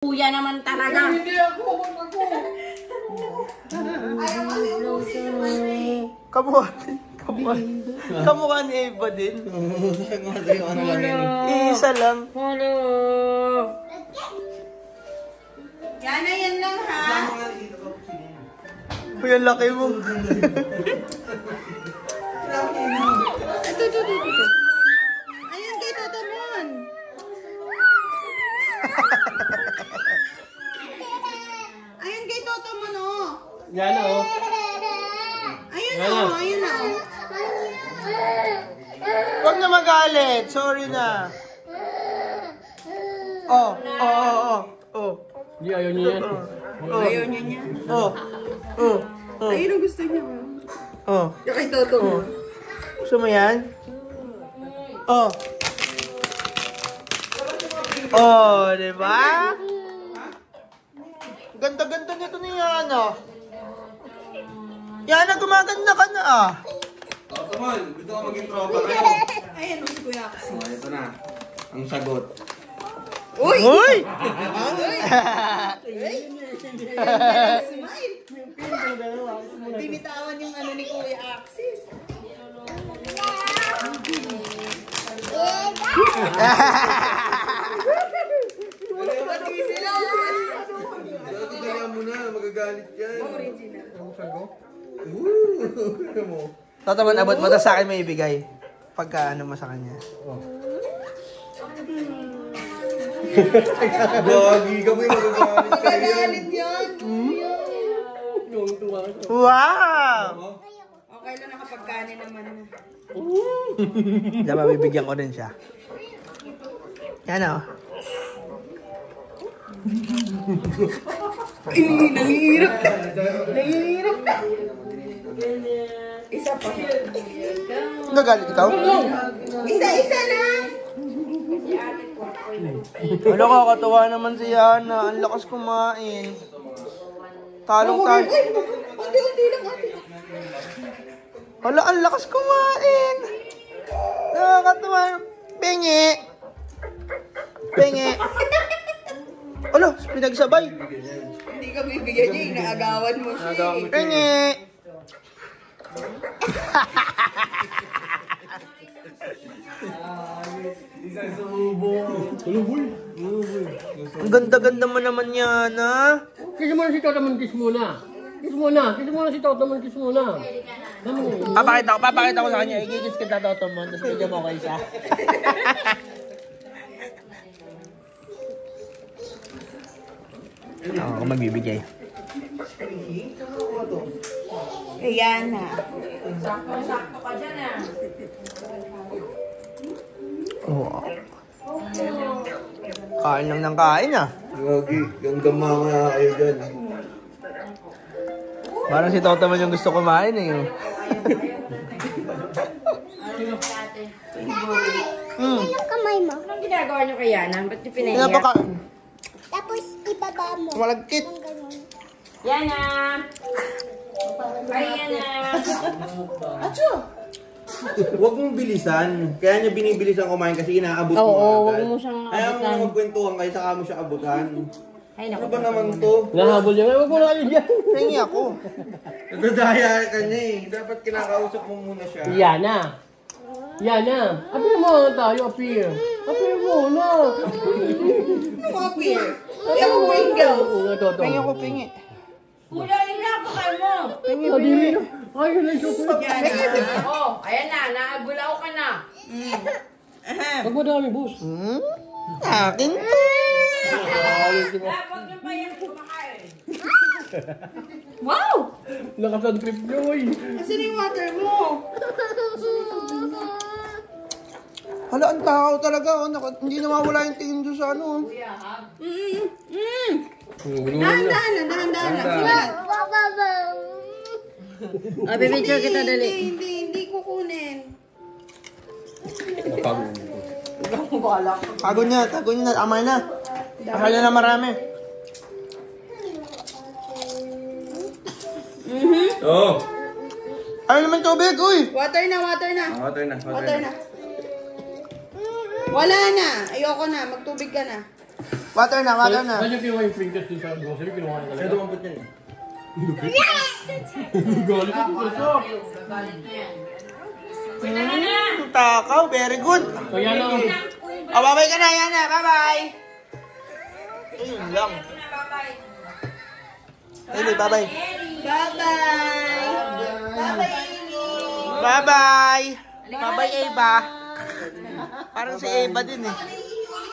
Kuya naman talaga. Hindi ako. Ayaw kasi Kamukha ni Eva din. Isa lang. Hello. Yana, yan lang ha. Uy, ang laki mo. Ito. Ayan kay Totomon. Ayan kay Totomon, oh. Yana, oh. Ayun na, oh. Ayun na, oh. Huwag na magalit. Sorry na. Oh. Hindi, ayaw niya yan. Ayaw niya niya. Ayun ang gusto niya, oh. Yung kay Totomon. Gusto mo yan? Diba? Ganda-ganda nito ni Yana. Yana, gumaganda ka na ah. Totomon, gusto ko maging tropa kayo. Ayan, si Kuya kasi. Ito na, ang sagot. Uy! Uy! Smile! Binitawan yung ano ni Kuya Axis. Dalihan mo na, magagalit yan. Original. Totomon, abot mo. Tapos sa akin may ibigay. Pagka ano mo sa kanya. Gagi ka mo yung magagalit ka yan. Magagalit yan. Wow! Okay lang nakapagkanin naman na. Diba, bibigyan ko rin siya. Yan o. Nanghihirap. Nanghihirap. Isa pa. Nagalit ikaw? Isa lang. Wala, kakatuwa naman si Yana. Ang lakas kumain. Talong-talong. Unti-unti lang, ate. Wala, ang lakas kumain. Nakakatuwa. Pingi. Wala, pinagsabay. Hindi ka bibigyan niya, inaagawan mo siya. Pingi. Ang ganda-ganda mo naman yan, ha? Kiss muna si Totomon, kiss muna. Kiss muna si Totomon, kiss muna. Papakita ko sa kanya. Igigis kita, Totomon. Tapos bigyan mo ko isa. Ako magbibigay. Ayan na. Sakto ka dyan ah. Oo. Kain lang ng kain, ah. Gagi, yung gamama kayo dyan. Parang si Totomon yung gusto kumain, eh. Kamay mo. Anong ginagawa niyo kay Yana? Ba't niyo pinahiya? Pinapakain. Tapos ibaba mo. Malagkit. Ang ganun. Yana! Ay, Yana! Acho! Huwag mong bilisan. Kaya niya binibilisan kumain kasi inaabot mo agad. huwag mo siyang Ayaw mo abutan. na magkwentuhan kayo, saka mo siya abutan. Ay, Ano naku. ba naman to? Nahabol niya. Huwag mo na kayo dyan. Hingi ako. Nagdadaya ka niya eh. Dapat kinakausap mo muna siya. Yana. Appear mo tayo, appear. Appear mo na. Ano mga beer? Kaya mo Pringles. Una, Pingi Totomon. ako, pingi. Kuya, inapakay mo! Adili na. Ayun na yung chocolate. Oh, ayan na, naagulaw ka na. Huwag mo dami, boss. Akin to. Huwag niyo pa yan kumakain. Wow! Lakas ang trip niyo, oy. Asan yung water mo? Hala, ang takaw talaga. Oh. Hindi nawawala yung tingin doon sa ano. Dahan-dahan lang. Bibidyo kita dali. Hindi kukunin. Tago niya. Amay na. Akala na marami. Oo. Ayaw naman tubig, uy. Water na. Water na. Wala na. Ayoko na. Magtubig ka na. Water na, water na. Saan yung kinuha yung Pringles dun sa grocery? Kinuha na Kaya talaga. dumambot yan eh. Galit ko puso. Takaw, very good. O yan o. Oh, bye-bye ka na, Yana. Bye-bye. Ayun lang. Eli, bye-bye. Bye-bye. Bye-bye, Amy. Bye-bye. Bye-bye, Eva. Parang si Eva din eh.